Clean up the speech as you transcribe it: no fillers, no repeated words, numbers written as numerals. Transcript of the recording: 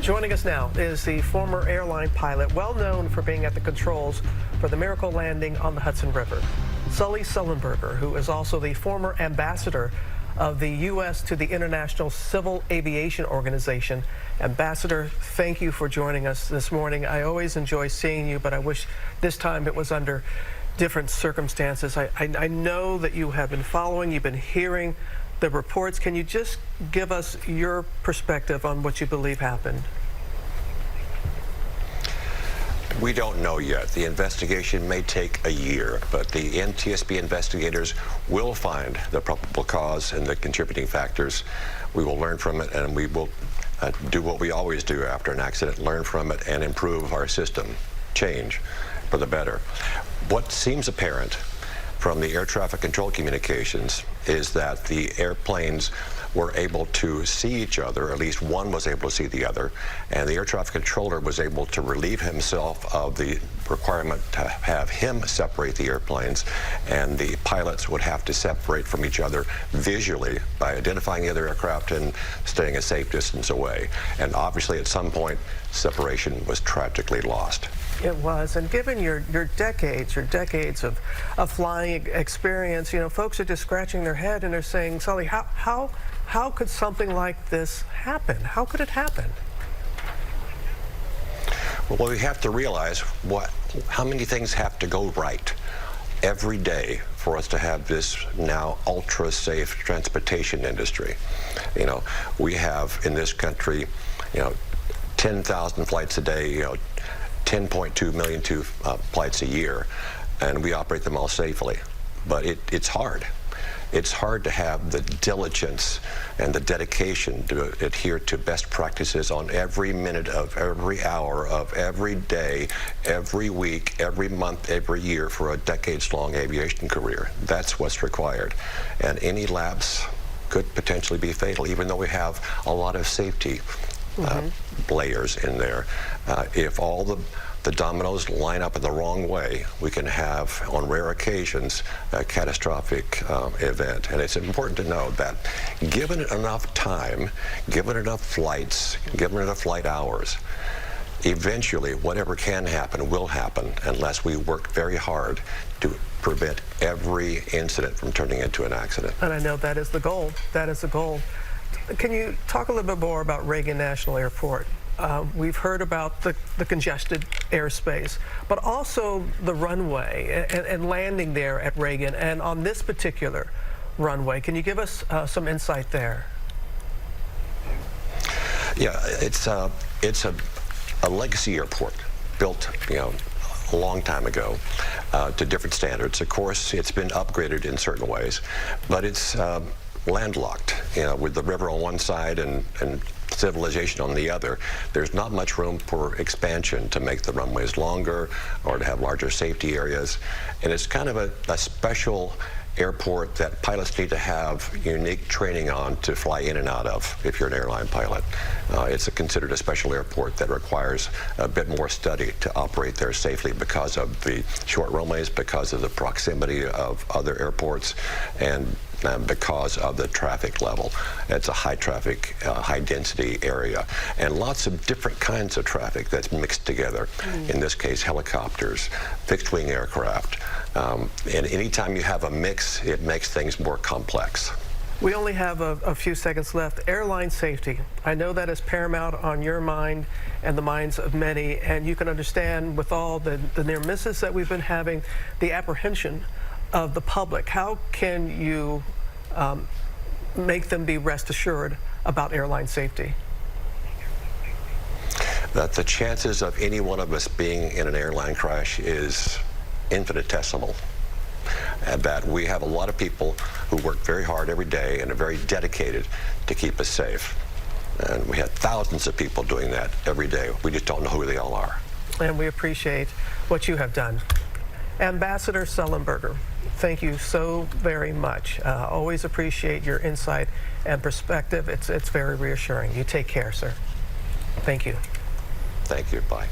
Joining us now is the former airline pilot, well known for being at the controls for the miracle landing on the Hudson River, Sully, who is also the former ambassador of the U.S. to the International Civil Aviation Organization. Ambassador, thank you for joining us this morning. I always enjoy seeing you, but I wish this time it was under different circumstances. I know that you have been following, you've been hearing the reports. Can you just give us your perspective on what you believe happened? We don't know yet. The investigation may take a year, but the NTSB investigators will find the probable cause and the contributing factors. We will learn from it, and we will do what we always do after an accident, learn from it and improve our system, change for the better. What seems apparent from the air traffic control communications is that the airplanes were able to see each other, at least one was able to see the other, and the air traffic controller was able to relieve himself of the requirement to have him separate the airplanes, and the pilots would have to separate from each other visually by identifying the other aircraft and staying a safe distance away. And obviously at some point, separation was tragically lost. It was, and given your decades of flying experience, you know, folks are just scratching their head and they're saying, Sully, how could something like this happen? How could it happen? Well, we have to realize how many things have to go right every day for us to have this now ultra-safe transportation industry. You know, we have in this country, 10,000 flights a day, 10.2 million flights a year, and we operate them all safely. But it's hard. It's hard to have the diligence and the dedication to adhere to best practices on every minute of every hour of every day, every week, every month, every year for a decades-long aviation career. That's what's required. And any lapse could potentially be fatal, even though we have a lot of safety layers in there. If all the dominoes line up in the wrong way, we can have, on rare occasions, a catastrophic event. And it's important to know that given it enough time, given enough flights, given enough flight hours, eventually whatever can happen will happen unless we work very hard to prevent every incident from turning into an accident. And I know that is the goal. That is the goal. Can you talk a little bit more about Reagan National Airport? We've heard about the congested airspace, but also the runway and landing there at Reagan and on this particular runway. Can you give us some insight there? Yeah, it's a legacy airport built, a long time ago to different standards. Of course, it's been upgraded in certain ways, but it's landlocked, with the river on one side and civilization on the other. There's not much room for expansion to make the runways longer or to have larger safety areas. And it's kind of a special airport that pilots need to have unique training on to fly in and out of if you're an airline pilot. It's considered a special airport that requires a bit more study to operate there safely because of the short runways, because of the proximity of other airports, and because of the traffic level. It's a high traffic, high density area, and lots of different kinds of traffic that's mixed together. In this case, helicopters, fixed wing aircraft. And anytime you have a mix, it makes things more complex. We only have a few seconds left. Airline safety. I know that is paramount on your mind and the minds of many, and you can understand with all the near misses that we've been having, the apprehension of the public. How can you make them be rest assured about airline safety? That the chances of any one of us being in an airline crash is infinitesimal. And that we have a lot of people who work very hard every day and are very dedicated to keep us safe. And we have thousands of people doing that every day. We just don't know who they all are. And we appreciate what you have done. Ambassador Sullenberger, thank you so very much. Always appreciate your insight and perspective. It's very reassuring. You take care, sir. Thank you. Thank you. Bye.